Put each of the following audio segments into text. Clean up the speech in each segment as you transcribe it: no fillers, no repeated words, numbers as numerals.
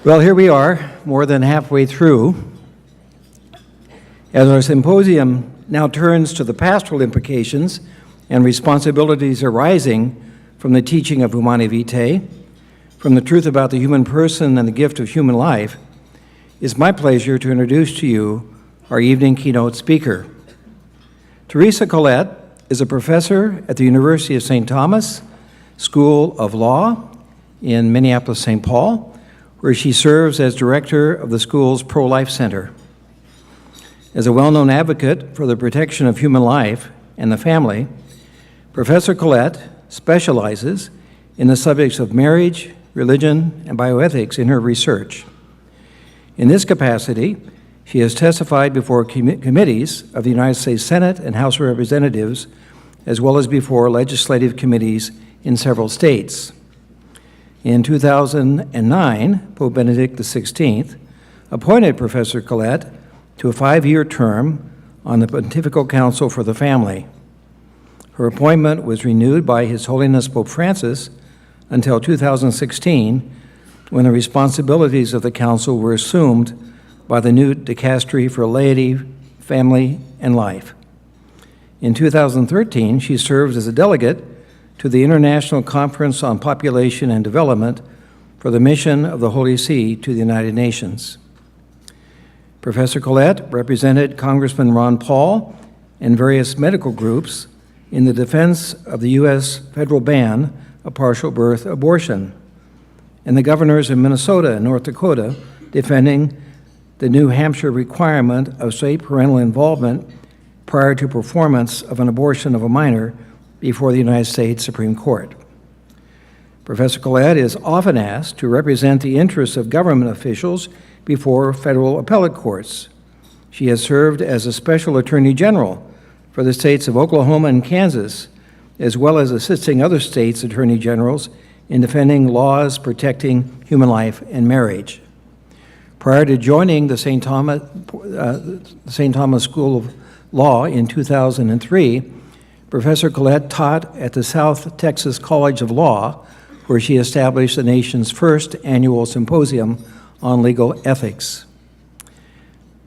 Well, here we are, more than halfway through. As our symposium now turns to the pastoral implications and responsibilities arising from the teaching of Humanae Vitae, from the truth about the human person and the gift of human life, it's my pleasure to introduce to you our evening keynote speaker. Teresa Collett is a professor at the University of St. Thomas School of Law in Minneapolis-St. Paul, where she serves as director of the school's Pro-Life Center. As a well-known advocate for the protection of human life and the family, Professor Collett specializes in the subjects of marriage, religion, and bioethics in her research. In this capacity, she has testified before committees of the United States Senate and House of Representatives, as well as before legislative committees in several states. In 2009, Pope Benedict XVI appointed Professor Collett to a 5-year term on the Pontifical Council for the Family. Her appointment was renewed by His Holiness Pope Francis until 2016, when the responsibilities of the Council were assumed by the new dicastery for laity, family, and life. In 2013, she served as a delegate to the International Conference on Population and Development for the mission of the Holy See to the United Nations. Professor Collett represented Congressman Ron Paul and various medical groups in the defense of the U.S. federal ban of partial birth abortion, and the governors of Minnesota and North Dakota defending the New Hampshire requirement of state parental involvement prior to performance of an abortion of a minor before the United States Supreme Court. Professor Collett is often asked to represent the interests of government officials before federal appellate courts. She has served as a special attorney general for the states of Oklahoma and Kansas, as well as assisting other states' attorney generals in defending laws protecting human life and marriage. Prior to joining the St. Thomas School of Law in 2003, Professor Collett taught at the South Texas College of Law, where she established the nation's first annual symposium on legal ethics.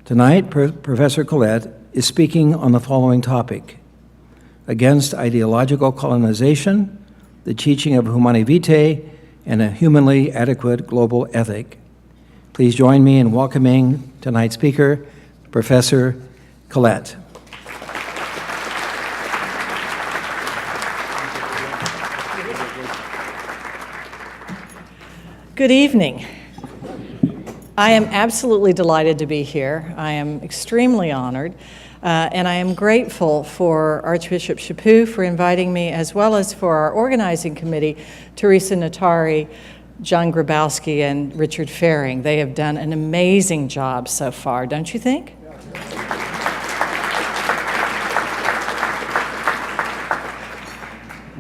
Tonight, Professor Collett is speaking on the following topic: against ideological colonization, the teaching of Humanae Vitae, and a humanly adequate global ethic. Please join me in welcoming tonight's speaker, Professor Collett. Good evening. I am absolutely delighted to be here. I am extremely honored, and I am grateful for Archbishop Chaput for inviting me, as well as for our organizing committee, Teresa Natari, John Grabowski, and Richard Faring. They have done an amazing job so far, don't you think?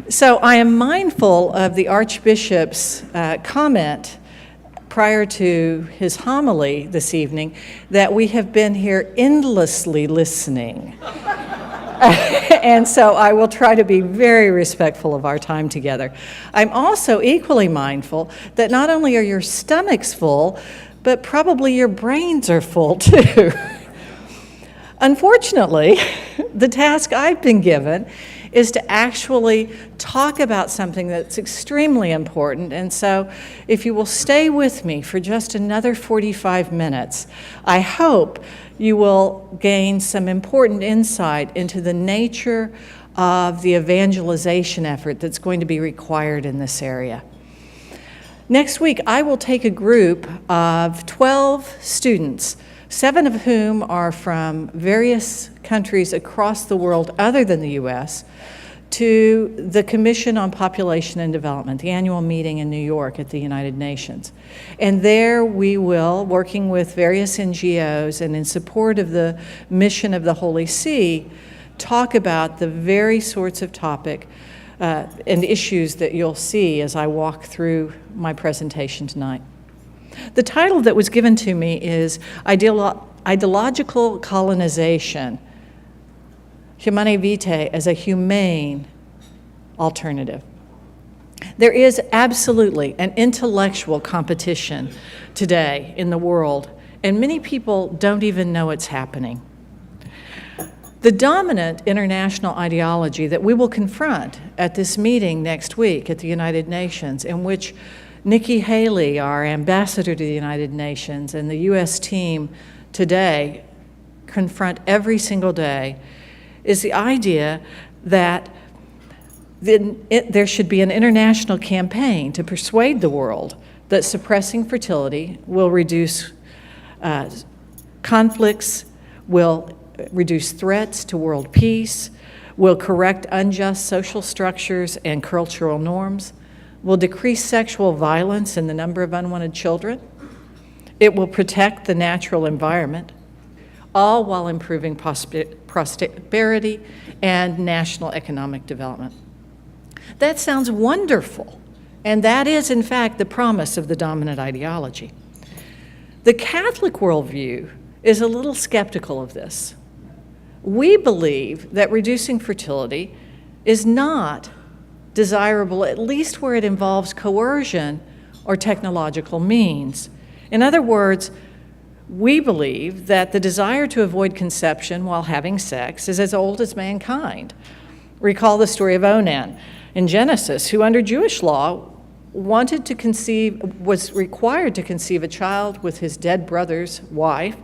So I am mindful of the Archbishop's comment prior to his homily this evening that we have been here endlessly listening. And so I will try to be very respectful of our time together. I'm also equally mindful that not only are your stomachs full, but probably your brains are full too. Unfortunately, the task I've been given is to actually talk about something that's extremely important. And so if you will stay with me for just another 45 minutes, I hope you will gain some important insight into the nature of the evangelization effort that's going to be required in this area. Next week, I will take a group of 12 students, 7 of whom are from various countries across the world other than the U.S., to the Commission on Population and Development, the annual meeting in New York at the United Nations. And there we will, working with various NGOs and in support of the mission of the Holy See, talk about the very sorts of topic and issues that you'll see as I walk through my presentation tonight. The title that was given to me is Ideological Colonization, Humanae Vitae as a Humane Alternative. There is absolutely an intellectual competition today in the world, and many people don't even know it's happening. The dominant international ideology that we will confront at this meeting next week at the United Nations, in which Nikki Haley, our ambassador to the United Nations, and the U.S. team today confront every single day, is the idea that there should be an international campaign to persuade the world that suppressing fertility will reduce conflicts, will reduce threats to world peace, will correct unjust social structures and cultural norms, will decrease sexual violence and the number of unwanted children. It will protect the natural environment, all while improving prosperity and national economic development. That sounds wonderful, and that is, in fact, the promise of the dominant ideology. The Catholic worldview is a little skeptical of this. We believe that reducing fertility is not desirable, at least where it involves coercion or technological means. In other words, we believe that the desire to avoid conception while having sex is as old as mankind. Recall the story of Onan in Genesis, who under Jewish law was required to conceive a child with his dead brother's wife,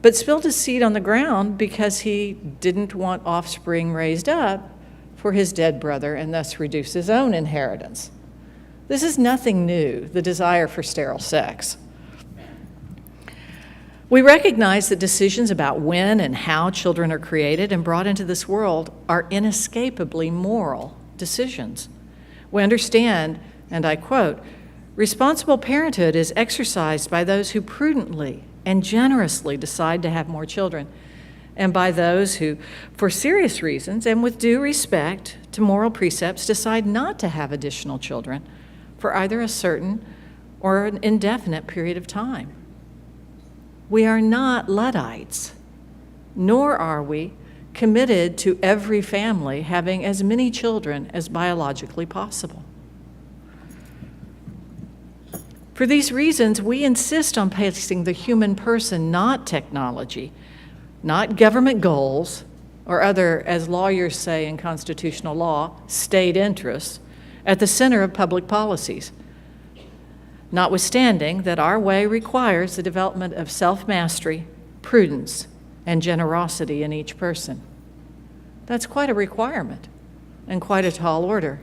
but spilled his seed on the ground because he didn't want offspring raised up for his dead brother and thus reduce his own inheritance. This is nothing new, the desire for sterile sex. We recognize that decisions about when and how children are created and brought into this world are inescapably moral decisions. We understand, and I quote, "Responsible parenthood is exercised by those who prudently and generously decide to have more children, and by those who, for serious reasons and with due respect to moral precepts, decide not to have additional children for either a certain or an indefinite period of time." We are not Luddites, nor are we committed to every family having as many children as biologically possible. For these reasons, we insist on placing the human person, not technology, not government goals, or other, as lawyers say in constitutional law, state interests, at the center of public policies, notwithstanding that our way requires the development of self-mastery, prudence, and generosity in each person. That's quite a requirement and quite a tall order,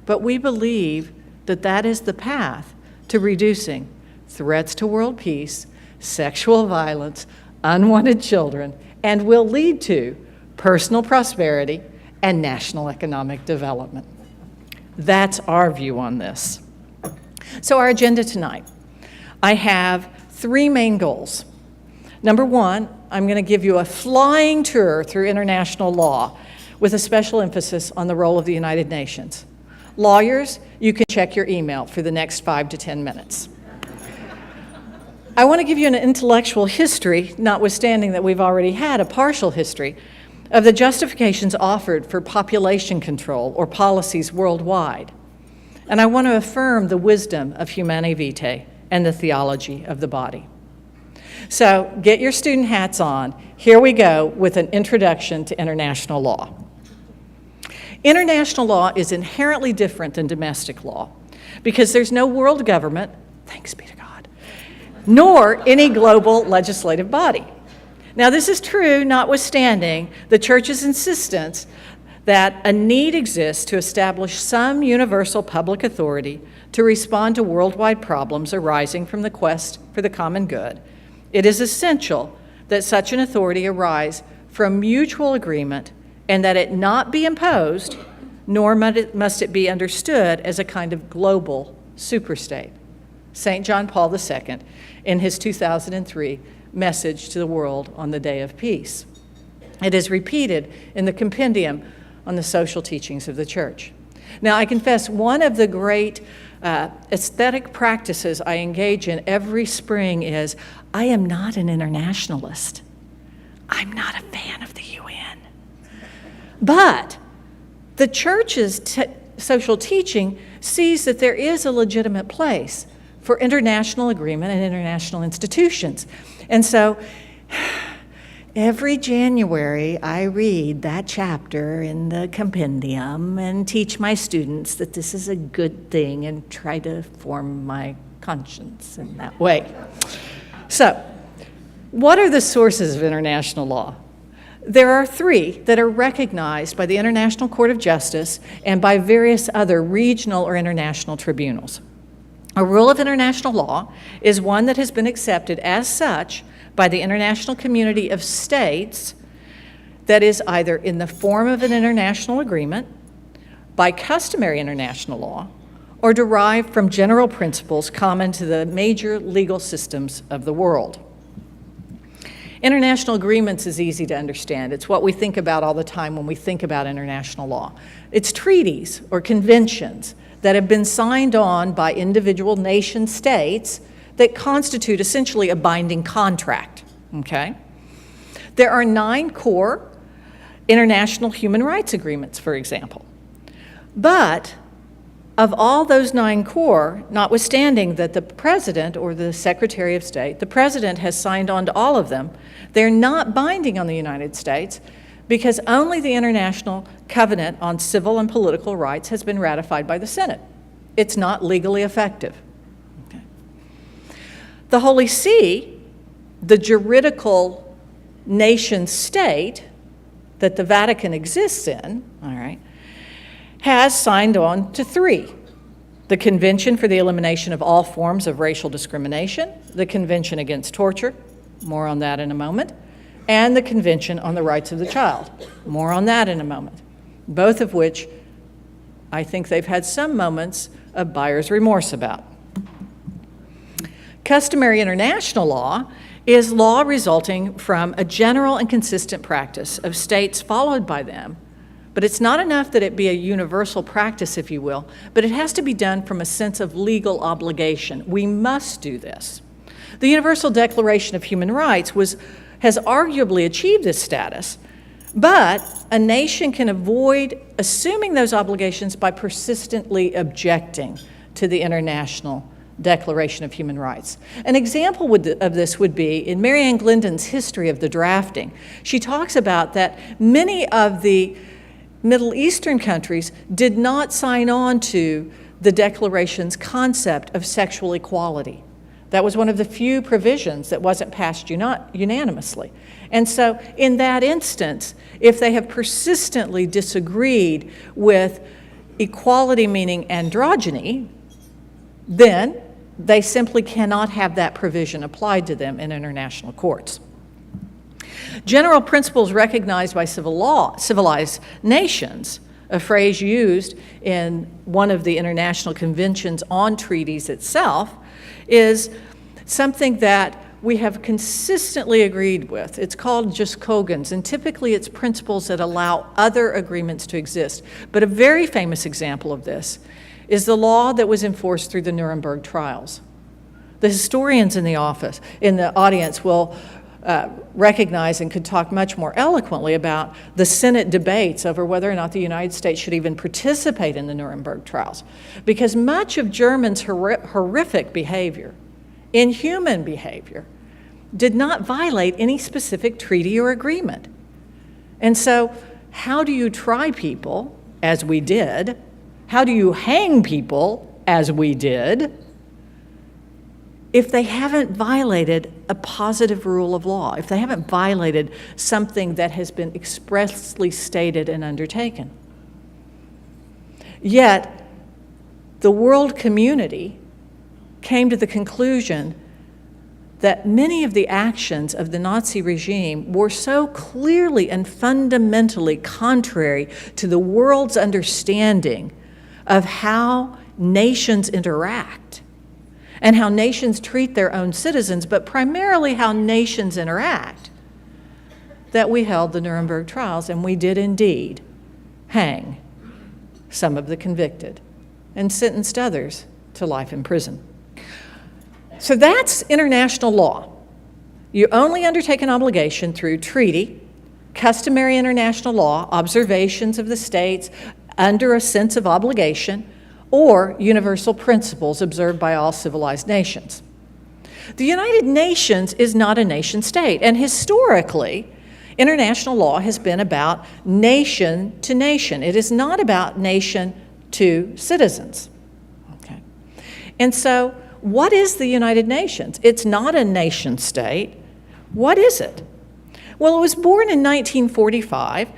but we believe that that is the path to reducing threats to world peace, sexual violence, unwanted children, and will lead to personal prosperity and national economic development. That's our view on this. So our agenda tonight, I have three main goals. Number one, I'm going to give you a flying tour through international law with a special emphasis on the role of the United Nations. Lawyers, you can check your email for the next 5 to 10 minutes. I want to give you an intellectual history, notwithstanding that we've already had a partial history, of the justifications offered for population control or policies worldwide. And I want to affirm the wisdom of Humanae Vitae and the theology of the body. So get your student hats on. Here we go with an introduction to international law. International law is inherently different than domestic law because there's no world government, thanks be to God, nor any global legislative body. Now, this is true notwithstanding the Church's insistence that a need exists to establish some universal public authority to respond to worldwide problems arising from the quest for the common good. It is essential that such an authority arise from mutual agreement and that it not be imposed, nor must it be understood as a kind of global superstate. St. John Paul II, in his 2003 message to the world on the Day of Peace. It is repeated in the compendium on the social teachings of the Church. Now, I confess one of the great aesthetic practices I engage in every spring is I am not an internationalist. I'm not a fan of the UN. But the Church's social teaching sees that there is a legitimate place for international agreement and international institutions. And so every January, I read that chapter in the compendium and teach my students that this is a good thing and try to form my conscience in that way. So, what are the sources of international law? There are three that are recognized by the International Court of Justice and by various other regional or international tribunals. A rule of international law is one that has been accepted as such by the international community of states that is either in the form of an international agreement, by customary international law, or derived from general principles common to the major legal systems of the world. International agreements is easy to understand. It's what we think about all the time when we think about international law. It's treaties or conventions that have been signed on by individual nation states that constitute essentially a binding contract, okay? There are 9 core international human rights agreements, for example. But of all those 9 core, notwithstanding that the President or the Secretary of State, the President has signed on to all of them, they're not binding on the United States because only the International Covenant on Civil and Political Rights has been ratified by the Senate. It's not legally effective. Okay. The Holy See, the juridical nation state that the Vatican exists in, all right, has signed on to 3. The Convention for the Elimination of All Forms of Racial Discrimination, the Convention Against Torture, more on that in a moment, and the Convention on the Rights of the Child, more on that in a moment, both of which I think they've had some moments of buyer's remorse about. Customary international law is law resulting from a general and consistent practice of states followed by them. But it's not enough that it be a universal practice, if you will, but it has to be done from a sense of legal obligation. We must do this. The Universal Declaration of Human Rights has arguably achieved this status, but a nation can avoid assuming those obligations by persistently objecting to the International Declaration of Human Rights. An example of this would be in Mary Ann Glendon's History of the Drafting. She talks about that many of the Middle Eastern countries did not sign on to the Declaration's concept of sexual equality. That was one of the few provisions that wasn't passed unanimously. And so in that instance, if they have persistently disagreed with equality meaning androgyny, then they simply cannot have that provision applied to them in international courts. General principles recognized by civilized nations, a phrase used in one of the international conventions on treaties itself, is something that we have consistently agreed with. It's called jus cogens, and typically it's principles that allow other agreements to exist. But a very famous example of this is the law that was enforced through the Nuremberg trials. The historians in the audience will recognize and could talk much more eloquently about the Senate debates over whether or not the United States should even participate in the Nuremberg trials. Because much of Germans' horrific behavior, inhuman behavior, did not violate any specific treaty or agreement. And so, how do you try people, as we did? How do you hang people, as we did, if they haven't violated a positive rule of law, if they haven't violated something that has been expressly stated and undertaken? Yet, the world community came to the conclusion that many of the actions of the Nazi regime were so clearly and fundamentally contrary to the world's understanding of how nations interact and how nations treat their own citizens, but primarily how nations interact, that we held the Nuremberg trials, and we did indeed hang some of the convicted and sentenced others to life in prison. So that's international law. You only undertake an obligation through treaty, customary international law, observations of the states under a sense of obligation, or universal principles observed by all civilized nations. The United Nations is not a nation state, and historically, international law has been about nation to nation. It is not about nation to citizens. Okay. And so, what is the United Nations? It's not a nation state. What is it? Well, it was born in 1945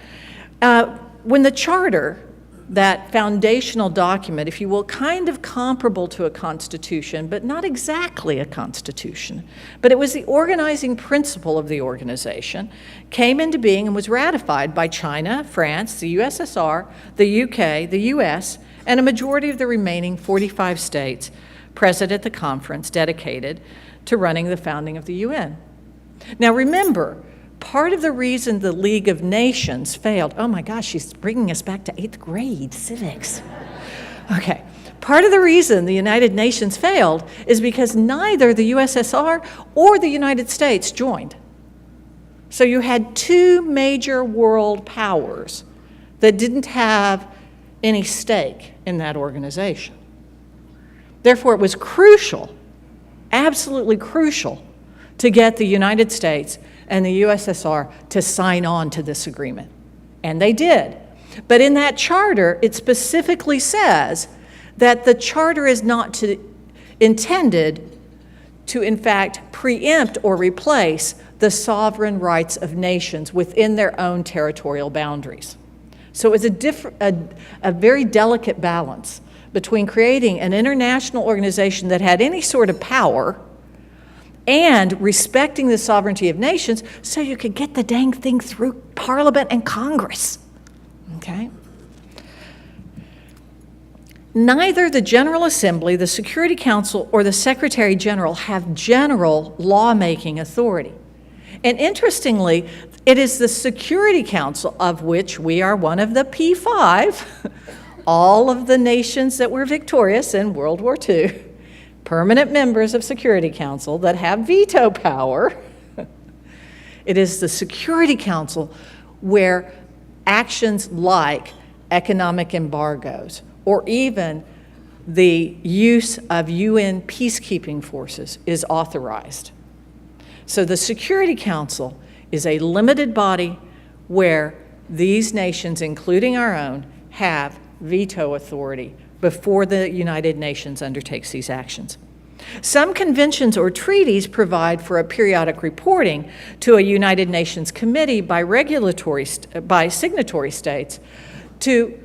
when the charter, that foundational document, if you will, kind of comparable to a constitution, but not exactly a constitution, but it was the organizing principle of the organization, came into being and was ratified by China, France, the USSR, the UK, the US, and a majority of the remaining 45 states present at the conference dedicated to running the founding of the UN. Now remember, part of the reason the League of Nations failed, oh my gosh, she's bringing us back to 8th grade civics. Okay, part of the reason the United Nations failed is because neither the USSR or the United States joined. So you had two major world powers that didn't have any stake in that organization. Therefore, it was crucial, absolutely crucial, to get the United States and the USSR to sign on to this agreement. And they did. But in that charter, it specifically says that the charter is not intended to, in fact, preempt or replace the sovereign rights of nations within their own territorial boundaries. So it was a very delicate balance between creating an international organization that had any sort of power and respecting the sovereignty of nations so you could get the dang thing through Parliament and Congress, okay? Neither the General Assembly, the Security Council, or the Secretary General have general lawmaking authority. And interestingly, it is the Security Council, of which we are one of the P5, all of the nations that were victorious in World War II, permanent members of Security Council that have veto power. It is the Security Council where actions like economic embargoes or even the use of UN peacekeeping forces is authorized. So the Security Council is a limited body where these nations, including our own, have veto authority before the United Nations undertakes these actions. Some conventions or treaties provide for a periodic reporting to a United Nations committee by signatory states to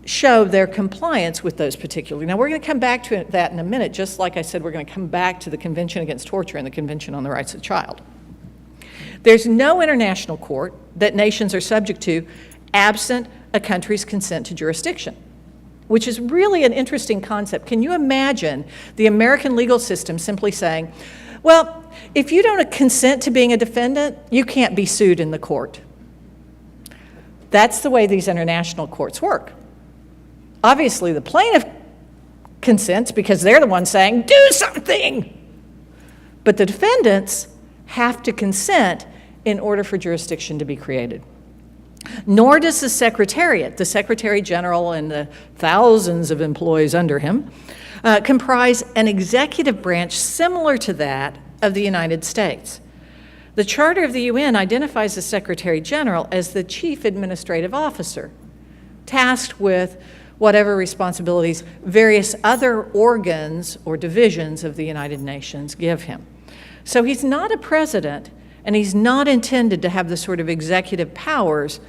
show their compliance with those particular. Now we're going to come back to that in a minute, just like I said we're going to come back to the Convention Against Torture and the Convention on the Rights of the Child. There's no international court that nations are subject to absent a country's consent to jurisdiction, which is really an interesting concept. Can you imagine the American legal system simply saying, well, if you don't consent to being a defendant, you can't be sued in the court? That's the way these international courts work. Obviously, the plaintiff consents because they're the ones saying, do something. But the defendants have to consent in order for jurisdiction to be created. Nor does the Secretariat, the Secretary General and the thousands of employees under him, comprise an executive branch similar to that of the United States. The Charter of the UN identifies the Secretary General as the chief administrative officer, tasked with whatever responsibilities various other organs or divisions of the United Nations give him. So he's not a president, and he's not intended to have the sort of executive powers,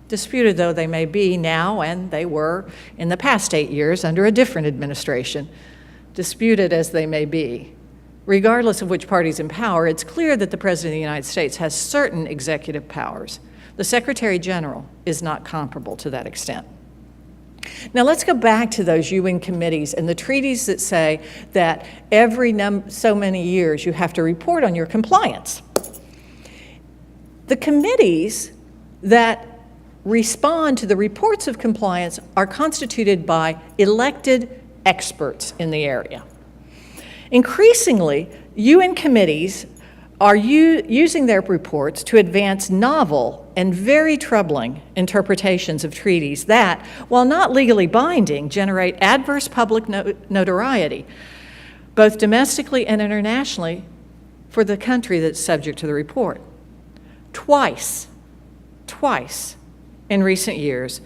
disputed though they may be now, and they were in the past 8 years under a different administration, disputed as they may be. Regardless of which party's in power, it's clear that the President of the United States has certain executive powers. The Secretary General is not comparable to that extent. Now let's go back to those UN committees and the treaties that say that every so many years you have to report on your compliance. The committees that respond to the reports of compliance are constituted by elected experts in the area. Increasingly, UN committees are using their reports to advance novel and very troubling interpretations of treaties that, while not legally binding, generate adverse public notoriety, both domestically and internationally, for the country that's subject to the report. Twice in recent years,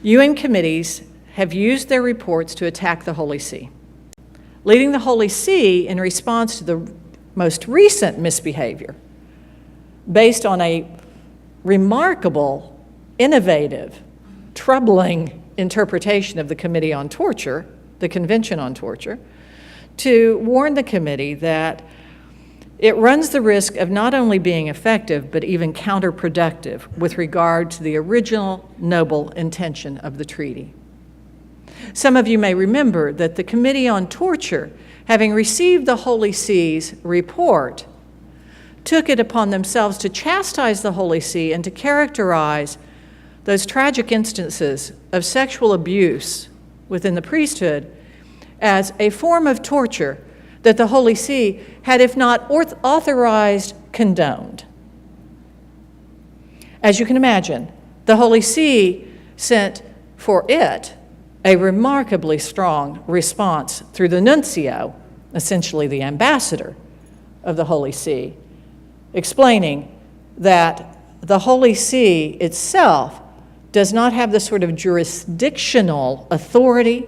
UN committees have used their reports to attack the Holy See, leading the Holy See in response to the most recent misbehavior based on a remarkable, innovative, troubling interpretation of the Committee on Torture, the Convention on Torture, to warn the committee that it runs the risk of not only being effective, but even counterproductive with regard to the original noble intention of the treaty. Some of you may remember that the Committee on Torture, having received the Holy See's report, took it upon themselves to chastise the Holy See and to characterize those tragic instances of sexual abuse within the priesthood as a form of torture that the Holy See had, if not authorized, condoned. As you can imagine, the Holy See sent for it a remarkably strong response through the nuncio, essentially the ambassador of the Holy See, explaining that the Holy See itself does not have the sort of jurisdictional authority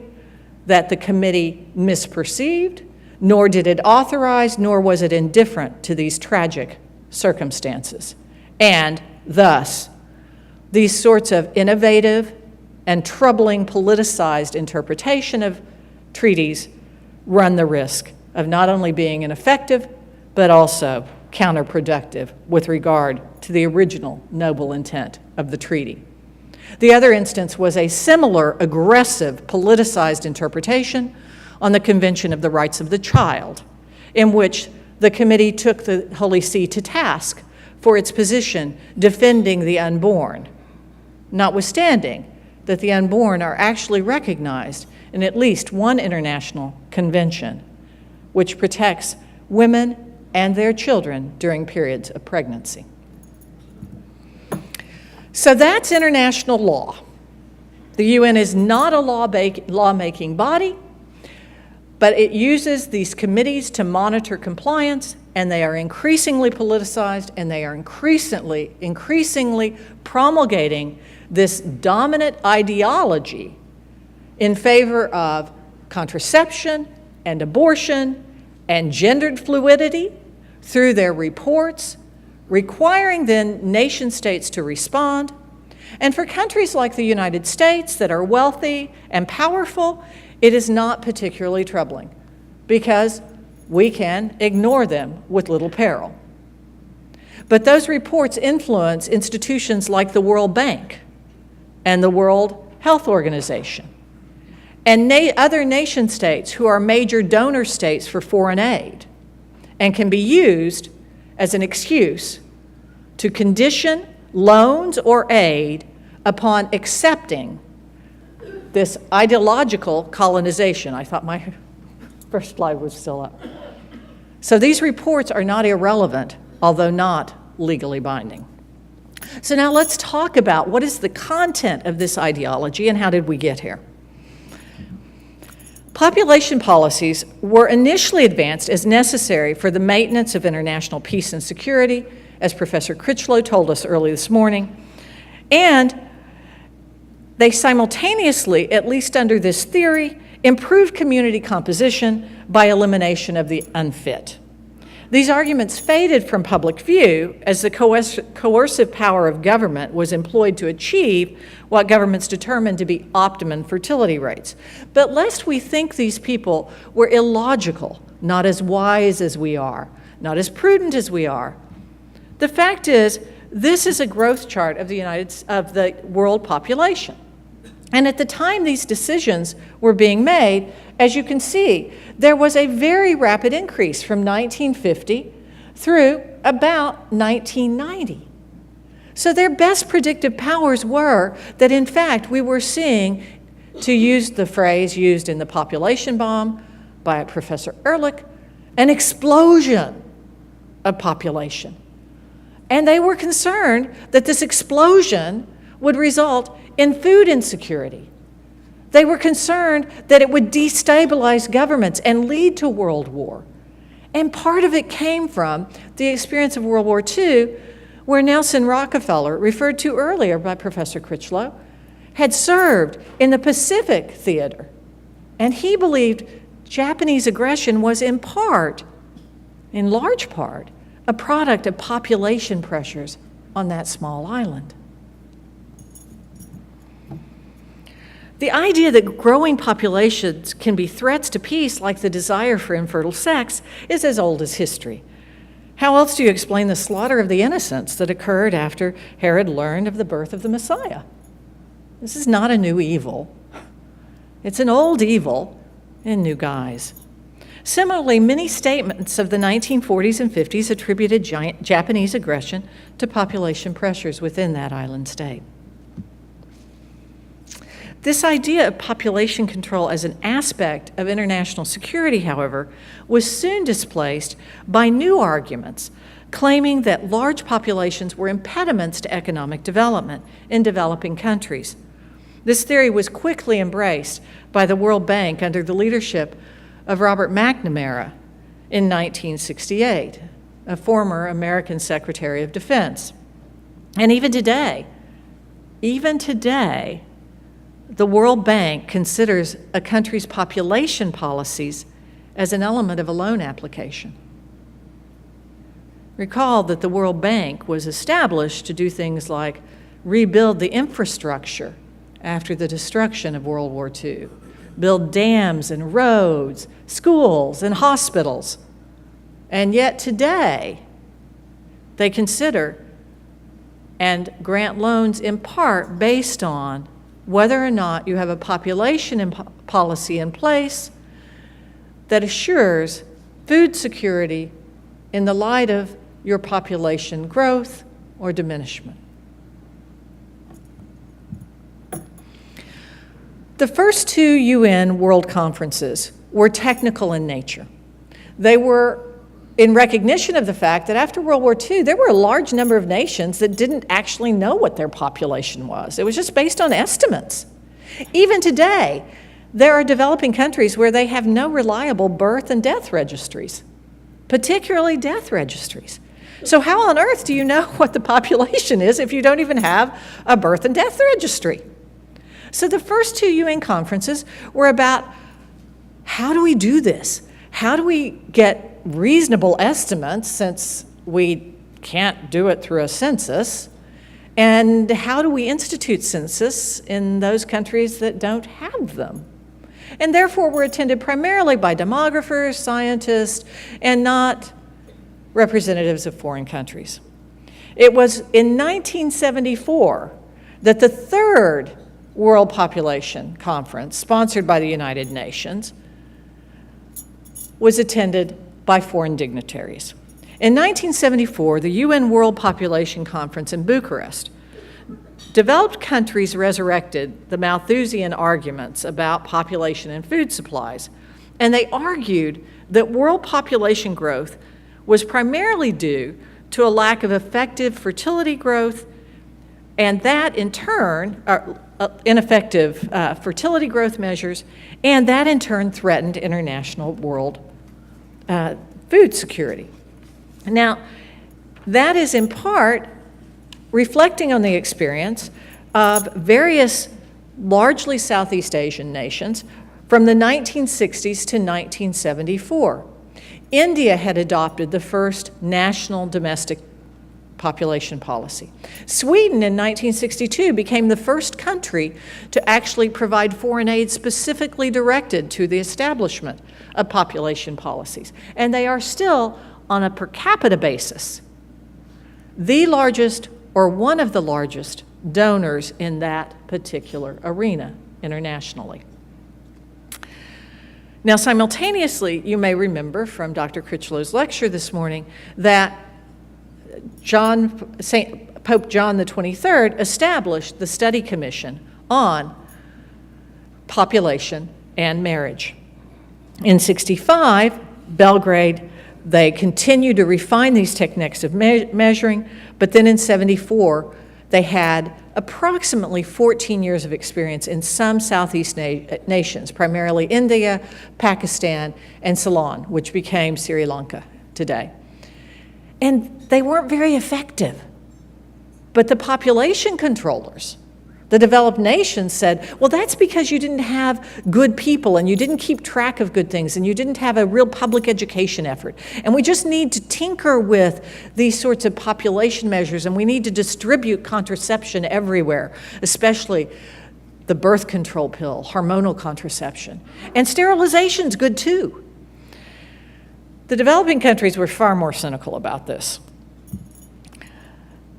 that the committee misperceived, nor did it authorize, nor was it indifferent to these tragic circumstances. And thus, these sorts of innovative and troubling politicized interpretation of treaties run the risk of not only being ineffective, but also counterproductive with regard to the original noble intent of the treaty. The other instance was a similar aggressive politicized interpretation on the Convention of the Rights of the Child, in which the committee took the Holy See to task for its position defending the unborn, notwithstanding that the unborn are actually recognized in at least one international convention which protects women and their children during periods of pregnancy. So that's international law. The UN is not a lawmaking body, but it uses these committees to monitor compliance, and they are increasingly politicized, and they are increasingly promulgating this dominant ideology in favor of contraception and abortion and gendered fluidity through their reports, requiring then nation states to respond. And for countries like the United States that are wealthy and powerful, it is not particularly troubling because we can ignore them with little peril. But those reports influence institutions like the World Bank and the World Health Organization and other nation states who are major donor states for foreign aid and can be used as an excuse to condition loans or aid upon accepting this ideological colonization. I thought my first slide was still up. So these reports are not irrelevant, although not legally binding. So now let's talk about what is the content of this ideology and how did we get here. Population policies were initially advanced as necessary for the maintenance of international peace and security, as Professor Critchlow told us early this morning, and they simultaneously, at least under this theory, improved community composition by elimination of the unfit. These arguments faded from public view as the coercive power of government was employed to achieve what governments determined to be optimum fertility rates. But lest we think these people were illogical, not as wise as we are, not as prudent as we are, the fact is, this is a growth chart of the world population. And at the time these decisions were being made, as you can see, there was a very rapid increase from 1950 through about 1990. So their best predictive powers were that, in fact, we were seeing, to use the phrase used in the population bomb by Professor Ehrlich, an explosion of population. And they were concerned that this explosion would result in food insecurity. They were concerned that it would destabilize governments and lead to world war. And part of it came from the experience of World War II, where Nelson Rockefeller, referred to earlier by Professor Critchlow, had served in the Pacific theater. And he believed Japanese aggression was in large part, a product of population pressures on that small island. The idea that growing populations can be threats to peace, like the desire for infertile sex, is as old as history. How else do you explain the slaughter of the innocents that occurred after Herod learned of the birth of the Messiah? This is not a new evil. It's an old evil in new guise. Similarly, many statements of the 1940s and 50s attributed Japanese aggression to population pressures within that island state. This idea of population control as an aspect of international security, however, was soon displaced by new arguments claiming that large populations were impediments to economic development in developing countries. This theory was quickly embraced by the World Bank under the leadership of Robert McNamara in 1968, a former American Secretary of Defense. And even today, the World Bank considers a country's population policies as an element of a loan application. Recall that the World Bank was established to do things like rebuild the infrastructure after the destruction of World War II, build dams and roads, schools and hospitals. And yet today, they consider and grant loans in part based on whether or not you have a population policy in place that assures food security in the light of your population growth or diminishment. The first two UN World Conferences were technical in nature. They were in recognition of the fact that after World War II, there were a large number of nations that didn't actually know what their population was. It was just based on estimates. Even today, there are developing countries where they have no reliable birth and death registries, particularly death registries. So how on earth do you know what the population is if you don't even have a birth and death registry? So the first two UN conferences were about how do we do this? How do we get reasonable estimates, since we can't do it through a census? And how do we institute census in those countries that don't have them? And therefore were attended primarily by demographers, scientists, and not representatives of foreign countries. It was in 1974 that the third World Population Conference, sponsored by the United Nations, was attended by foreign dignitaries. In 1974, the UN World Population Conference in Bucharest, developed countries resurrected the Malthusian arguments about population and food supplies, and they argued that world population growth was primarily due to a lack of effective fertility growth, and that in turn, ineffective fertility growth measures, and that in turn threatened international world food security. Now, that is in part reflecting on the experience of various largely Southeast Asian nations from the 1960s to 1974. India had adopted the first national domestic population policy. Sweden in 1962 became the first country to actually provide foreign aid specifically directed to the establishment of population policies. And they are still, on a per capita basis, the largest or one of the largest donors in that particular arena internationally. Now, simultaneously, you may remember from Dr. Critchlow's lecture this morning that Pope John XXIII established the Study Commission on Population and Marriage. In '65, Belgrade They continued to refine these techniques of measuring, but then in 74, they had approximately 14 years of experience in some Southeast nations, primarily India, Pakistan, and Ceylon, which became Sri Lanka today. And they weren't very effective. But the population controllers, the developed nations, said, well, that's because you didn't have good people and you didn't keep track of good things and you didn't have a real public education effort. And we just need to tinker with these sorts of population measures, and we need to distribute contraception everywhere, especially the birth control pill, hormonal contraception. And sterilization's good too. The developing countries were far more cynical about this.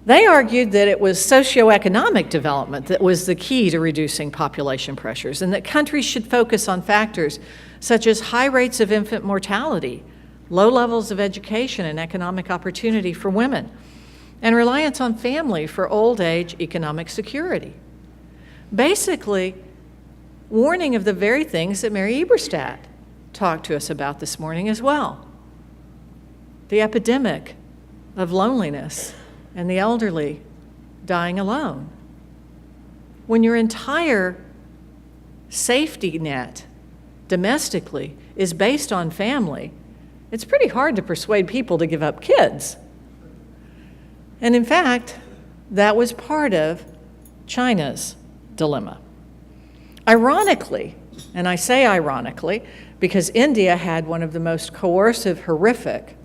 They argued that it was socioeconomic development that was the key to reducing population pressures, and that countries should focus on factors such as high rates of infant mortality, low levels of education and economic opportunity for women, and reliance on family for old age economic security. Basically, warning of the very things that Mary Eberstadt talked to us about this morning as well. The epidemic of loneliness and the elderly dying alone. When your entire safety net domestically is based on family, it's pretty hard to persuade people to give up kids. And in fact, that was part of China's dilemma. Ironically, and I say ironically, because India had one of the most coercive, horrific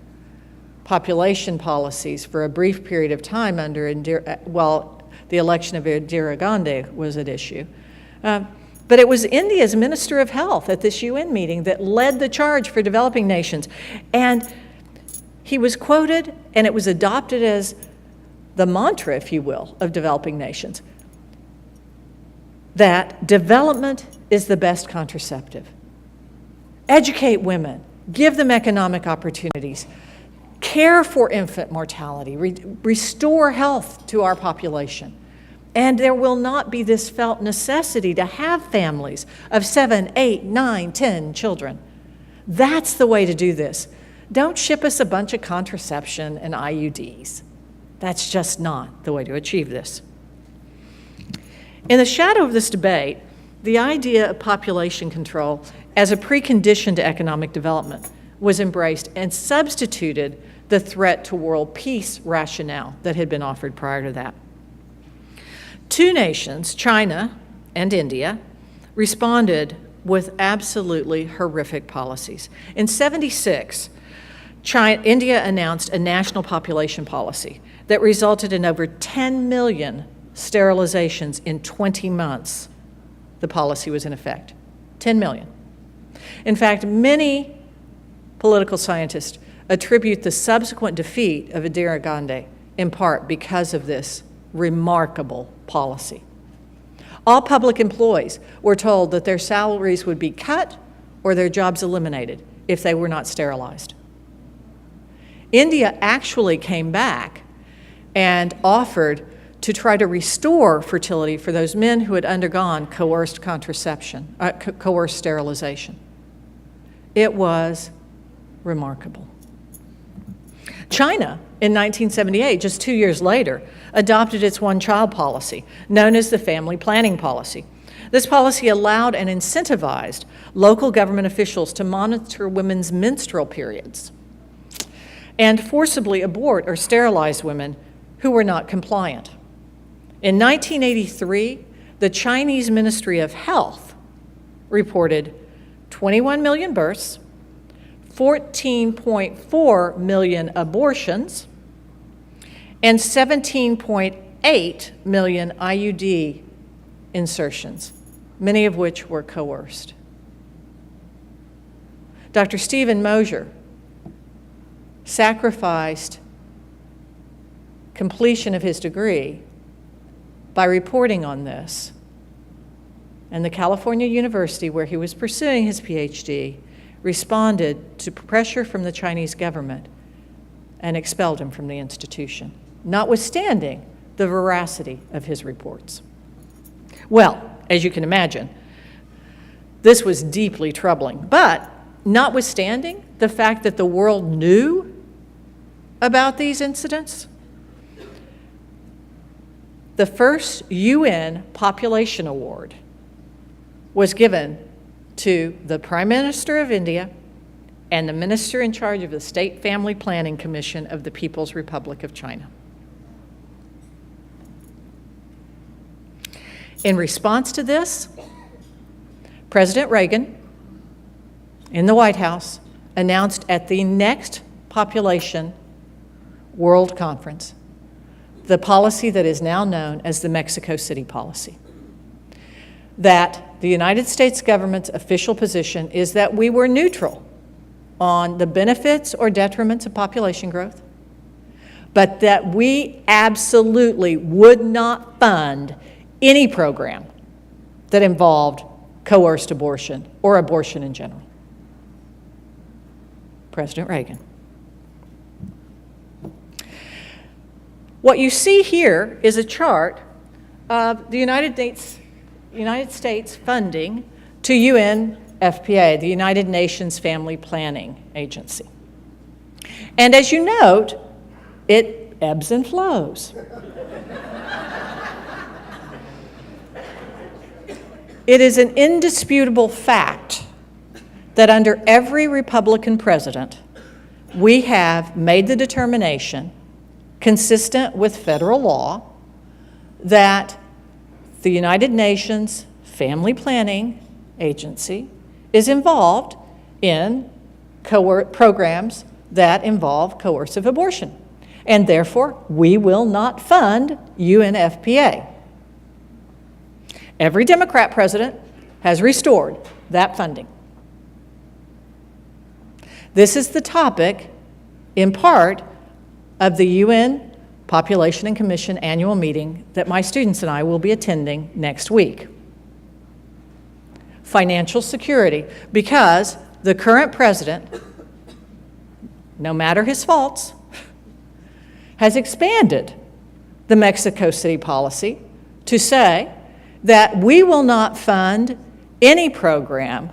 population policies for a brief period of time under the election of Indira Gandhi was at issue. But it was India's Minister of Health at this UN meeting that led the charge for developing nations. And he was quoted, and it was adopted as the mantra, if you will, of developing nations, that development is the best contraceptive. Educate women, give them economic opportunities, care for infant mortality, restore health to our population. And there will not be this felt necessity to have families of 7, 8, 9, 10 children. That's the way to do this. Don't ship us a bunch of contraception and IUDs. That's just not the way to achieve this. In the shadow of this debate, the idea of population control as a precondition to economic development was embraced and substituted the threat to world peace rationale that had been offered prior to that. Two nations, China and India, responded with absolutely horrific policies. In '76, India announced a national population policy that resulted in over 10 million sterilizations in 20 months. The policy was in effect. 10 million. In fact, many political scientists attribute the subsequent defeat of Indira Gandhi in part because of this remarkable policy. All public employees were told that their salaries would be cut or their jobs eliminated if they were not sterilized. India actually came back and offered to try to restore fertility for those men who had undergone coerced contraception, coerced sterilization. It was remarkable. China, in 1978, just 2 years later, adopted its one-child policy, known as the family planning policy. This policy allowed and incentivized local government officials to monitor women's menstrual periods and forcibly abort or sterilize women who were not compliant. In 1983, the Chinese Ministry of Health reported 21 million births, 14.4 million abortions, and 17.8 million IUD insertions, many of which were coerced. Dr. Stephen Mosier sacrificed completion of his degree by reporting on this. And the California University, where he was pursuing his PhD, responded to pressure from the Chinese government and expelled him from the institution, notwithstanding the veracity of his reports. Well, as you can imagine, this was deeply troubling, but notwithstanding the fact that the world knew about these incidents, the first UN Population Award was given to the Prime Minister of India and the minister in charge of the State Family Planning Commission of the People's Republic of China. In response to this, President Reagan, in the White House, announced at the next Population World Conference the policy that is now known as the Mexico City policy. That the United States government's official position is that we were neutral on the benefits or detriments of population growth, but that we absolutely would not fund any program that involved coerced abortion or abortion in general. President Reagan. What you see here is a chart of the United States funding to UNFPA, the United Nations Family Planning Agency. And as you note, it ebbs and flows. It is an indisputable fact that under every Republican president, we have made the determination, consistent with federal law, that the United Nations Family Planning Agency is involved in programs that involve coercive abortion. And therefore, we will not fund UNFPA. Every Democrat president has restored that funding. This is the topic, in part, of the UN Population and Commission annual meeting that my students and I will be attending next week. Financial security, because the current president, no matter his faults, has expanded the Mexico City policy to say that we will not fund any program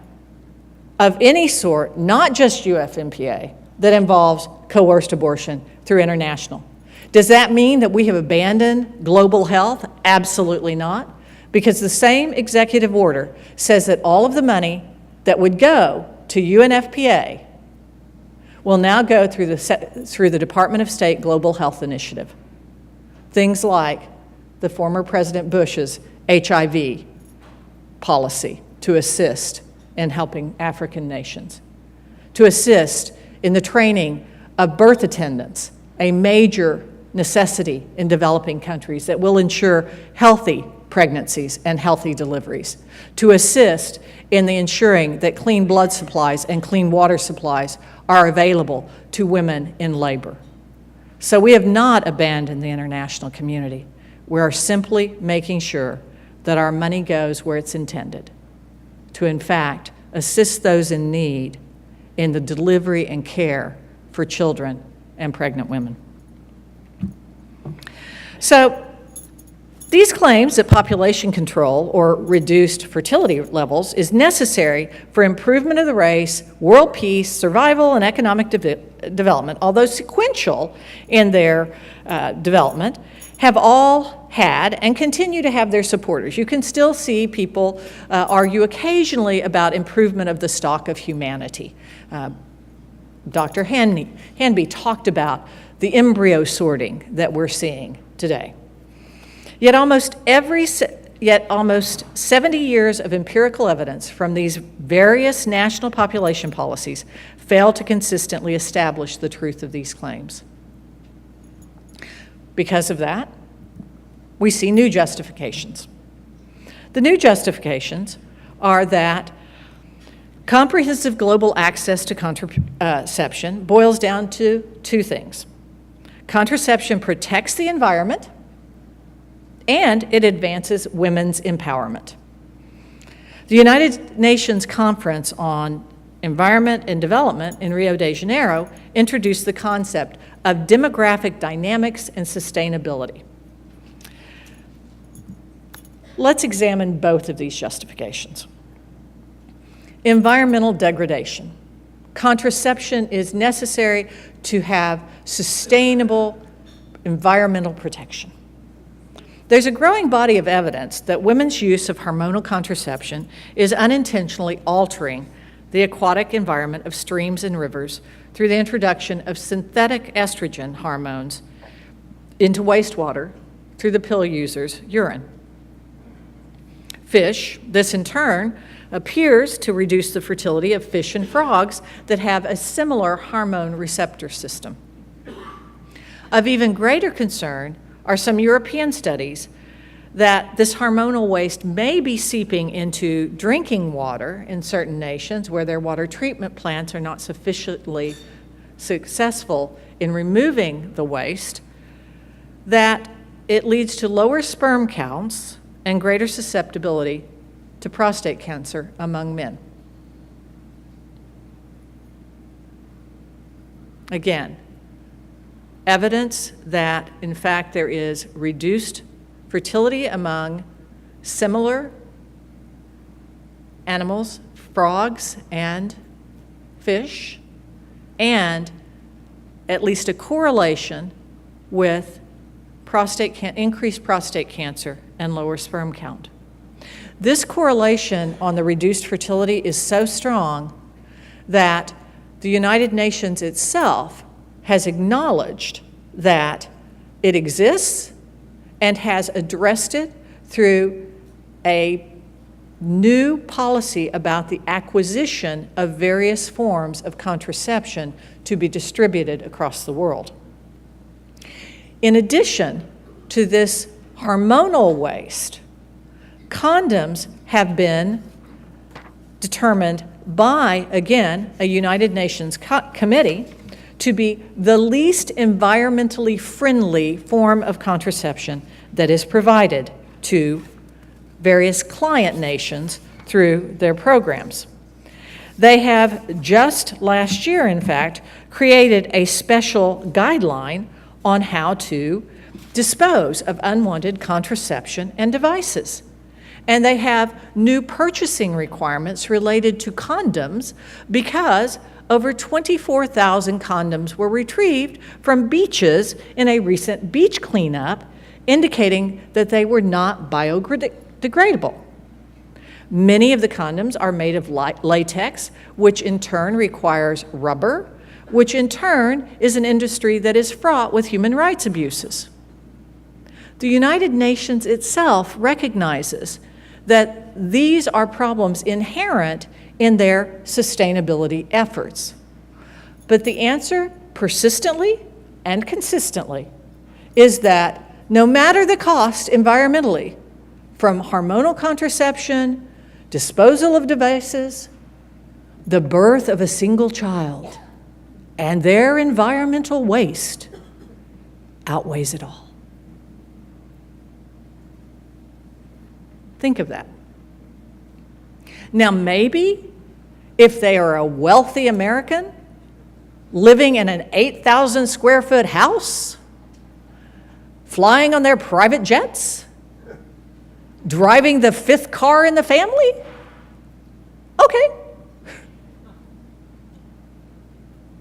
of any sort, not just UFMPA, that involves coerced abortion through international. Does that mean that we have abandoned global health? Absolutely not, because the same executive order says that all of the money that would go to UNFPA will now go through the Department of State Global Health Initiative. Things like the former President Bush's HIV policy to assist in helping African nations, to assist in the training of birth attendants, a major necessity in developing countries that will ensure healthy pregnancies and healthy deliveries, to assist in the ensuring that clean blood supplies and clean water supplies are available to women in labor. So we have not abandoned the international community. We are simply making sure that our money goes where it's intended, to in fact assist those in need in the delivery and care for children and pregnant women. So these claims that population control or reduced fertility levels is necessary for improvement of the race, world peace, survival, and economic development, although sequential in their development, have all had and continue to have their supporters. You can still see people argue occasionally about improvement of the stock of humanity. Dr. Hanby talked about the embryo sorting that we're seeing today. Yet almost 70 years of empirical evidence from these various national population policies fail to consistently establish the truth of these claims. Because of that, we see new justifications. The new justifications are that comprehensive global access to contraception boils down to two things. Contraception protects the environment, and it advances women's empowerment. The United Nations Conference on Environment and Development in Rio de Janeiro introduced the concept of demographic dynamics and sustainability. Let's examine both of these justifications. Environmental degradation. Contraception is necessary to have sustainable environmental protection. There's a growing body of evidence that women's use of hormonal contraception is unintentionally altering the aquatic environment of streams and rivers through the introduction of synthetic estrogen hormones into wastewater through the pill user's urine. Fish, this in turn appears to reduce the fertility of fish and frogs that have a similar hormone receptor system. Of even greater concern are some European studies that this hormonal waste may be seeping into drinking water in certain nations where their water treatment plants are not sufficiently successful in removing the waste, that it leads to lower sperm counts and greater susceptibility to prostate cancer among men. Again, evidence that, in fact, there is reduced fertility among similar animals, frogs and fish, and at least a correlation with increased prostate cancer and lower sperm count. This correlation on the reduced fertility is so strong that the United Nations itself has acknowledged that it exists and has addressed it through a new policy about the acquisition of various forms of contraception to be distributed across the world. In addition to this hormonal waste, condoms have been determined by, again, a United Nations committee to be the least environmentally friendly form of contraception that is provided to various client nations through their programs. They have just last year, in fact, created a special guideline on how to dispose of unwanted contraception and devices. And they have new purchasing requirements related to condoms because over 24,000 condoms were retrieved from beaches in a recent beach cleanup, indicating that they were not biodegradable. Many of the condoms are made of latex, which in turn requires rubber, which in turn is an industry that is fraught with human rights abuses. The United Nations itself recognizes that these are problems inherent in their sustainability efforts. But the answer, persistently and consistently, is that no matter the cost environmentally, from hormonal contraception, disposal of devices, the birth of a single child, and their environmental waste outweighs it all. Think of that. Now, maybe if they are a wealthy American living in an 8,000 square foot house, flying on their private jets, driving the 5th car in the family, okay.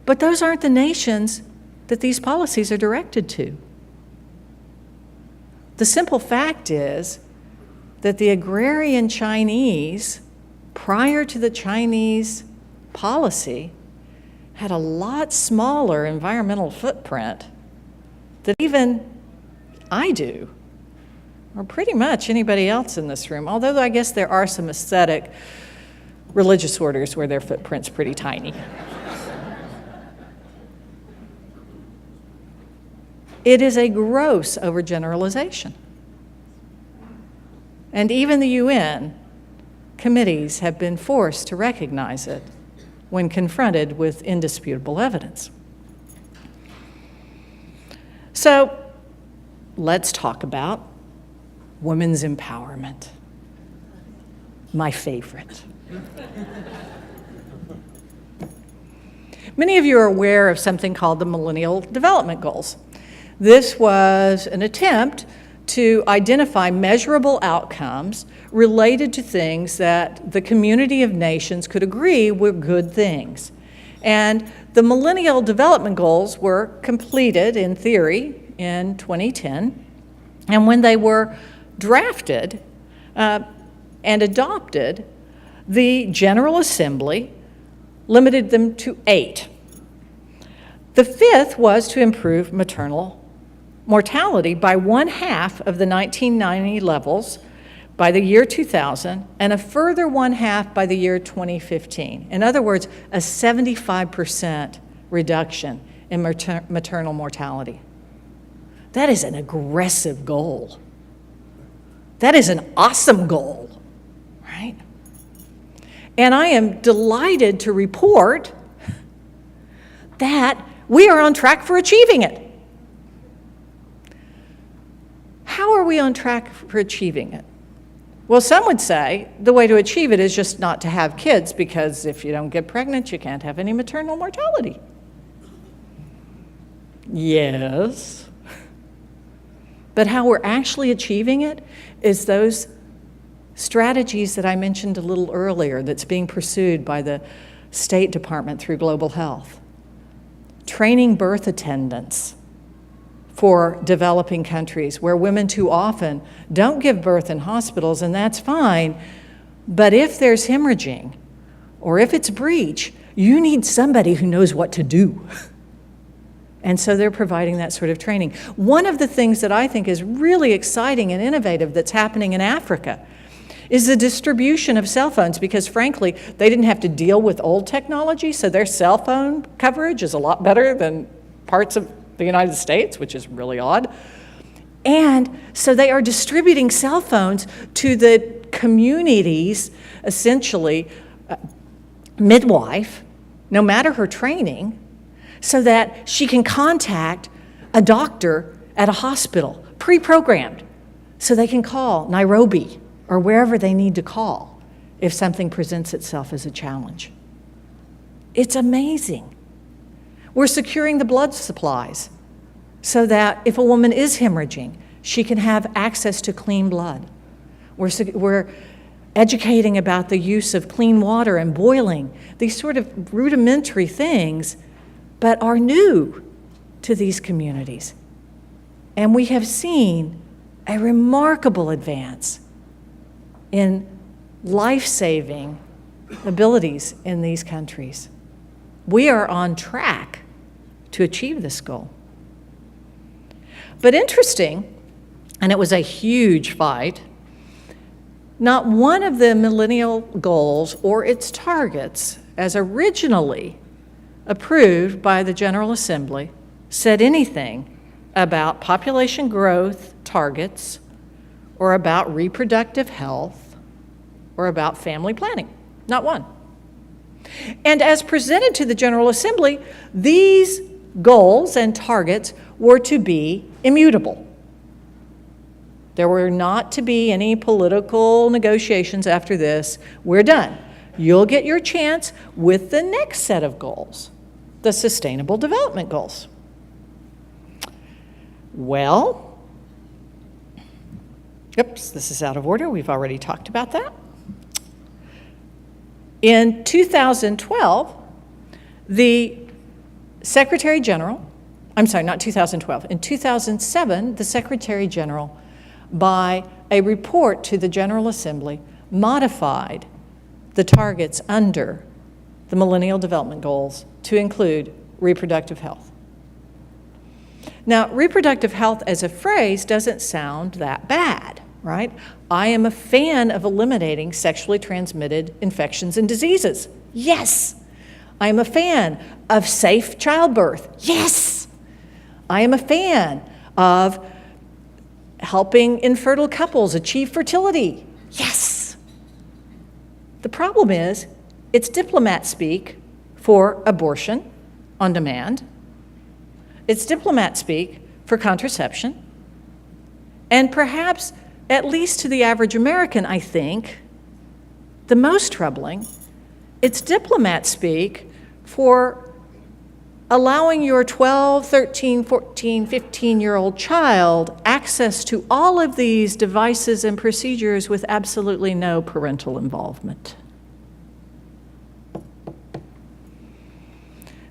But those aren't the nations that these policies are directed to. The simple fact is that the agrarian Chinese, prior to the Chinese policy, had a lot smaller environmental footprint than even I do, or pretty much anybody else in this room, although I guess there are some ascetic religious orders where their footprint's pretty tiny. It is a gross overgeneralization. And even the UN committees have been forced to recognize it when confronted with indisputable evidence. So let's talk about women's empowerment, my favorite. Many of you are aware of something called the Millennial Development Goals. This was an attempt to identify measurable outcomes related to things that the community of nations could agree were good things. And the Millennial Development Goals were completed in theory in 2010. And when they were drafted and adopted, the General Assembly limited them to 8. The 5th was to improve maternal mortality by 1/2 of the 1990 levels by the year 2000, and a further 1/2 by the year 2015. In other words, a 75% reduction in maternal mortality. That is an aggressive goal. That is an awesome goal, right? And I am delighted to report that we are on track for achieving it. How are we on track for achieving it? Well, some would say the way to achieve it is just not to have kids, because if you don't get pregnant, you can't have any maternal mortality. Yes. But how we're actually achieving it is those strategies that I mentioned a little earlier that's being pursued by the State Department through Global Health. Training birth attendants for developing countries where women too often don't give birth in hospitals, and that's fine, but if there's hemorrhaging or if it's breech, you need somebody who knows what to do. And so they're providing that sort of training. One of the things that I think is really exciting and innovative that's happening in Africa is the distribution of cell phones, because frankly, they didn't have to deal with old technology, so their cell phone coverage is a lot better than parts of the United States, which is really odd. And so they are distributing cell phones to the communities, essentially, midwife, no matter her training, so that she can contact a doctor at a hospital, pre-programmed, so they can call Nairobi or wherever they need to call if something presents itself as a challenge. It's amazing. We're securing the blood supplies so that if a woman is hemorrhaging, she can have access to clean blood. We're educating about the use of clean water and boiling, these sort of rudimentary things, but are new to these communities. And we have seen a remarkable advance in life-saving abilities in these countries. We are on track to achieve this goal. But interesting, and it was a huge fight, not one of the millennial goals or its targets, as originally approved by the General Assembly, said anything about population growth targets or about reproductive health or about family planning. Not one. And as presented to the General Assembly, these goals and targets were to be immutable. There were not to be any political negotiations after this. We're done. You'll get your chance with the next set of goals, the Sustainable Development Goals. Well, oops, this is out of order. We've already talked about that. In 2012, the Secretary General, I'm sorry, not 2012, in 2007, the Secretary General, by a report to the General Assembly, modified the targets under the Millennial Development Goals to include reproductive health. Now, reproductive health as a phrase doesn't sound that bad, right? I am a fan of eliminating sexually transmitted infections and diseases. Yes. I am a fan of safe childbirth. Yes. I am a fan of helping infertile couples achieve fertility. Yes. The problem is, it's diplomat speak for abortion on demand. It's diplomat speak for contraception. And perhaps, at least to the average American, I think, the most troubling, it's diplomat speak for allowing your 12, 13, 14, 15-year-old child access to all of these devices and procedures with absolutely no parental involvement.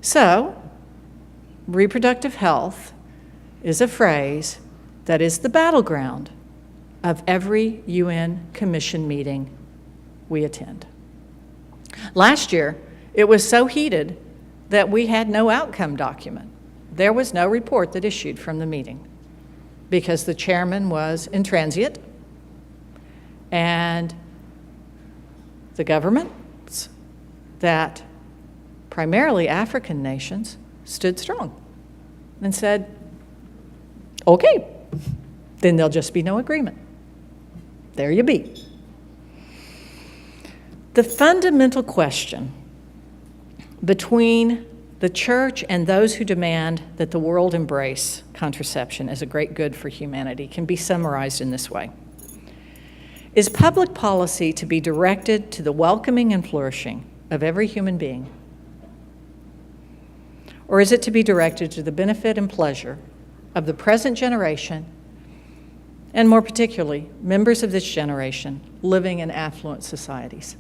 So, reproductive health is a phrase that is the battleground of every UN Commission meeting we attend. Last year, it was so heated that we had no outcome document. There was no report that issued from the meeting because the chairman was intransient and the governments that primarily African nations stood strong and said, okay, then there'll just be no agreement. There you be. The fundamental question between the church and those who demand that the world embrace contraception as a great good for humanity can be summarized in this way. Is public policy to be directed to the welcoming and flourishing of every human being? Or is it to be directed to the benefit and pleasure of the present generation, and more particularly, members of this generation living in affluent societies?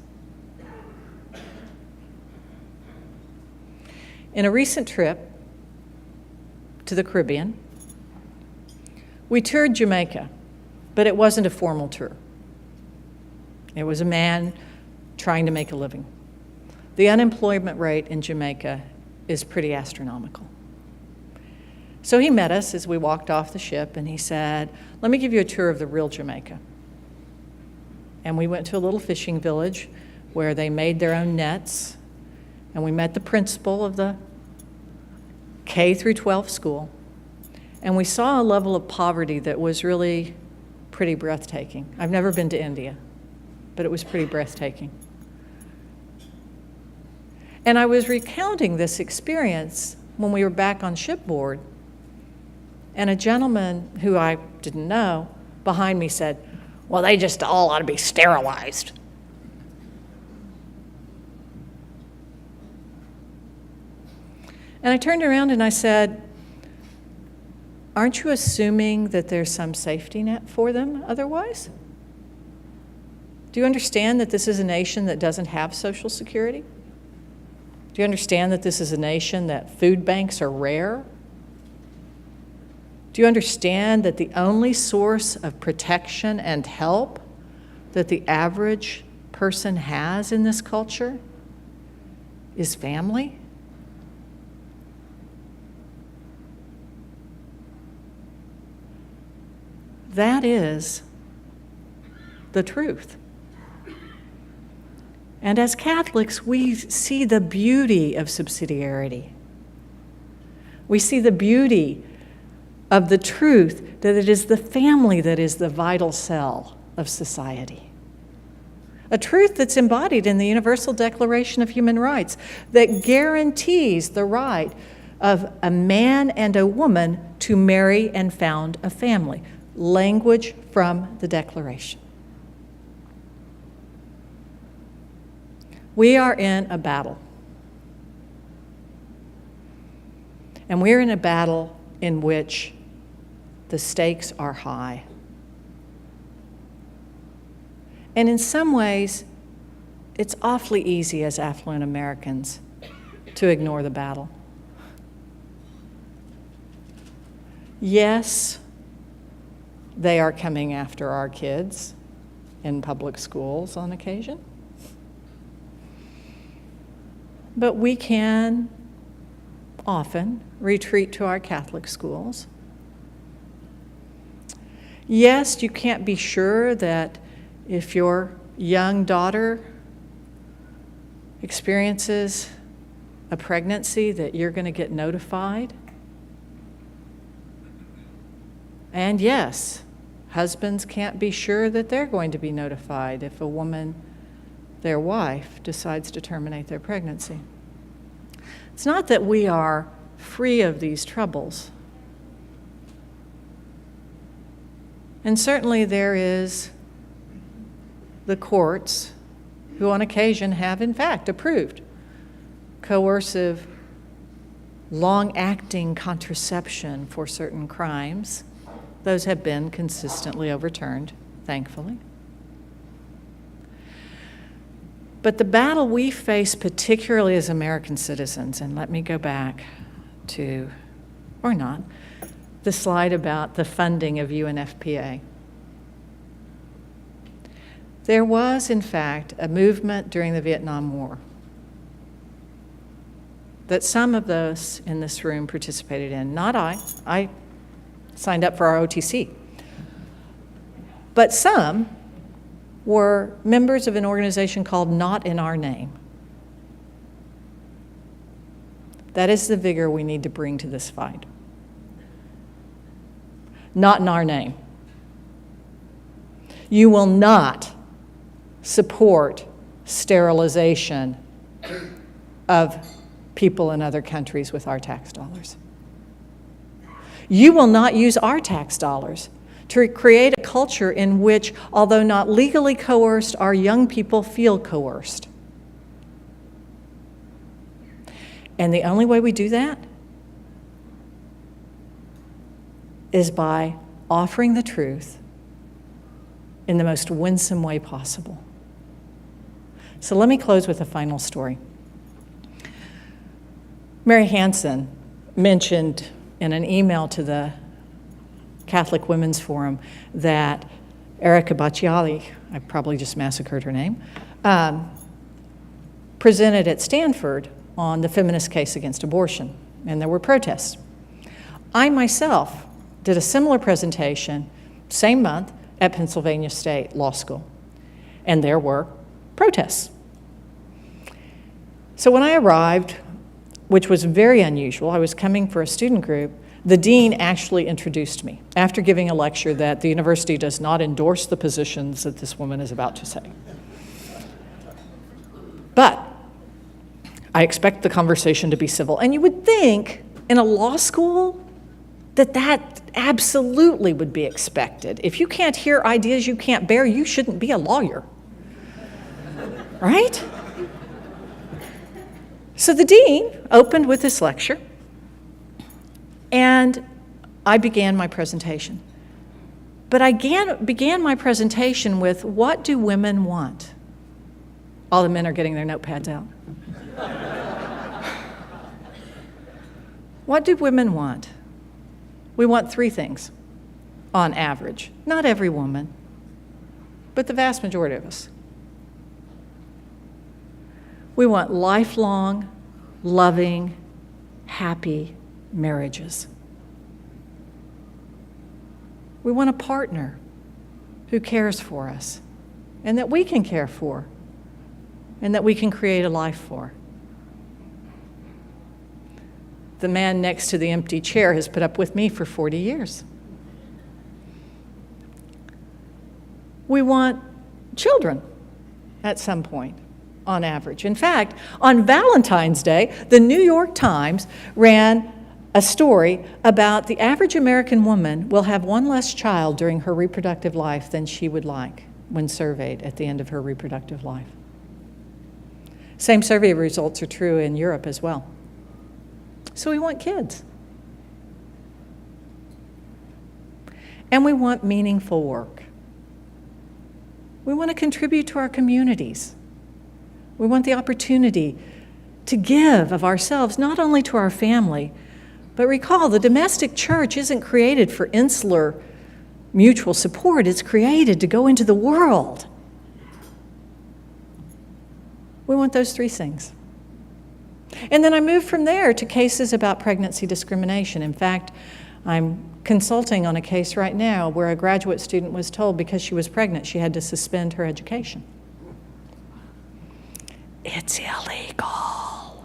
In a recent trip to the Caribbean, we toured Jamaica, but it wasn't a formal tour. It was a man trying to make a living. The unemployment rate in Jamaica is pretty astronomical. So he met us as we walked off the ship, and he said, let me give you a tour of the real Jamaica. And we went to a little fishing village where they made their own nets, and we met the principal of the K through 12 school, and we saw a level of poverty that was really pretty breathtaking. I've never been to India, but it was pretty breathtaking. And I was recounting this experience when we were back on shipboard, and a gentleman who I didn't know behind me said, well, they just all ought to be sterilized. And I turned around and I said, aren't you assuming that there's some safety net for them otherwise? Do you understand that this is a nation that doesn't have Social Security? Do you understand that this is a nation that food banks are rare? Do you understand that the only source of protection and help that the average person has in this culture is family? That is the truth. And as Catholics, we see the beauty of subsidiarity. We see the beauty of the truth that it is the family that is the vital cell of society. A truth that's embodied in the Universal Declaration of Human Rights that guarantees the right of a man and a woman to marry and found a family. Language from the Declaration. We are in a battle. And we're in a battle in which the stakes are high. And in some ways, it's awfully easy as affluent Americans to ignore the battle. Yes, they are coming after our kids in public schools on occasion. But we can often retreat to our Catholic schools. Yes, you can't be sure that if your young daughter experiences a pregnancy that you're going to get notified. And yes, husbands can't be sure that they're going to be notified if a woman, their wife, decides to terminate their pregnancy. It's not that we are free of these troubles. And certainly there is the courts who on occasion have in fact approved coercive, long-acting contraception for certain crimes. Those have been consistently overturned, thankfully. But the battle we face, particularly as American citizens, and let me go back to, or not, the slide about the funding of UNFPA. There was, in fact, a movement during the Vietnam War that some of those in this room participated in. Not I. I signed up for our OTC. But some were members of an organization called Not in Our Name. That is the vigor we need to bring to this fight. Not in our name. You will not support sterilization of people in other countries with our tax dollars. You will not use our tax dollars to create a culture in which, although not legally coerced, our young people feel coerced. And the only way we do that is by offering the truth in the most winsome way possible. So let me close with a final story. Mary Hansen mentioned in an email to the Catholic Women's Forum that Erica Bacciali, I probably just massacred her name, presented at Stanford on the feminist case against abortion, and there were protests. I myself did a similar presentation, same month, at Pennsylvania State Law School, and there were protests. So when I arrived, which was very unusual, I was coming for a student group, the dean actually introduced me after giving a lecture that the university does not endorse the positions that this woman is about to say. But I expect the conversation to be civil. And you would think in a law school that that absolutely would be expected. If you can't hear ideas you can't bear, you shouldn't be a lawyer, right? So the dean opened with this lecture, and I began my presentation. But I began my presentation with, what do women want? All the men are getting their notepads out. What do women want? We want three things, on average. Not every woman, but the vast majority of us. We want lifelong, loving, happy marriages. We want a partner who cares for us and that we can care for and that we can create a life for. The man next to the empty chair has put up with me for 40 years. We want children at some point, on average. In fact, on Valentine's Day, the New York Times ran a story about the average American woman will have one less child during her reproductive life than she would like when surveyed at the end of her reproductive life. Same survey results are true in Europe as well. So we want kids. And we want meaningful work. We want to contribute to our communities. We want the opportunity to give of ourselves, not only to our family, but recall the domestic church isn't created for insular mutual support. It's created to go into the world. We want those three things. And then I moved from there to cases about pregnancy discrimination. In fact, I'm consulting on a case right now where a graduate student was told because she was pregnant she had to suspend her education. It's illegal.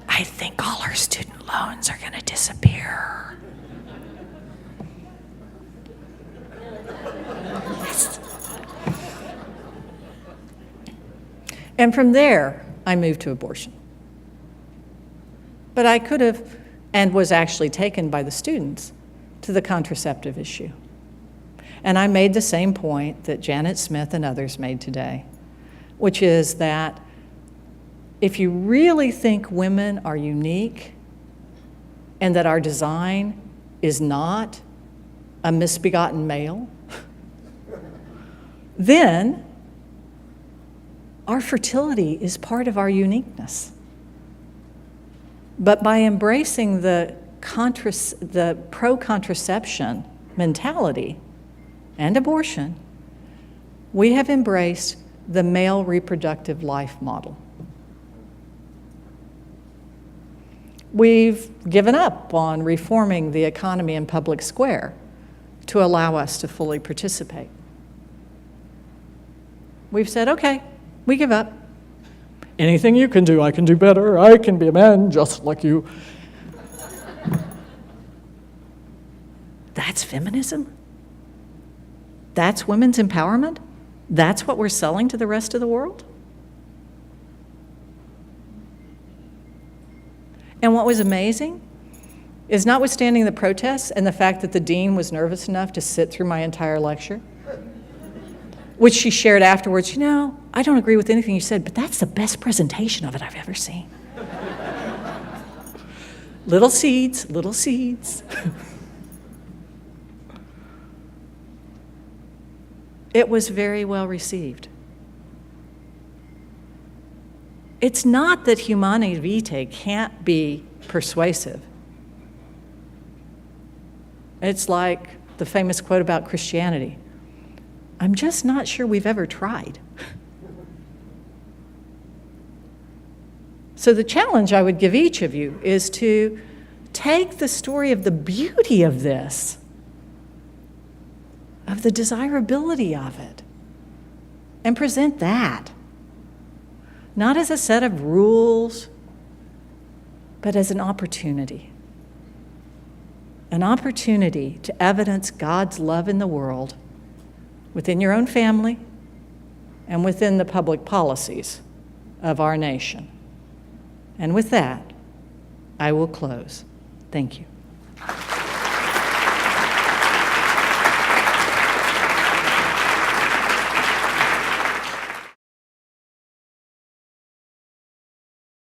I think all her student loans are going to disappear. And from there, I moved to abortion. But I could have, and was actually taken by the students, to the contraceptive issue. And I made the same point that Janet Smith and others made today, which is that if you really think women are unique and that our design is not a misbegotten male, then Our fertility is part of our uniqueness. But by embracing the pro-contraception mentality and abortion, we have embraced the male reproductive life model. We've given up on reforming the economy and public square to allow us to fully participate. We've said, okay, we give up. Anything you can do, I can do better. I can be a man just like you. That's feminism? That's women's empowerment? That's what we're selling to the rest of the world? And what was amazing is, notwithstanding the protests and the fact that the dean was nervous enough to sit through my entire lecture, which she shared afterwards, you know, I don't agree with anything you said, but that's the best presentation of it I've ever seen. Little seeds, little seeds. It was very well received. It's not that Humanae Vitae can't be persuasive. It's like the famous quote about Christianity. I'm just not sure we've ever tried. So the challenge I would give each of you is to take the story of the beauty of this, of the desirability of it, and present that, not as a set of rules, but as an opportunity to evidence God's love in the world, within your own family and within the public policies of our nation. And with that, I will close. Thank you.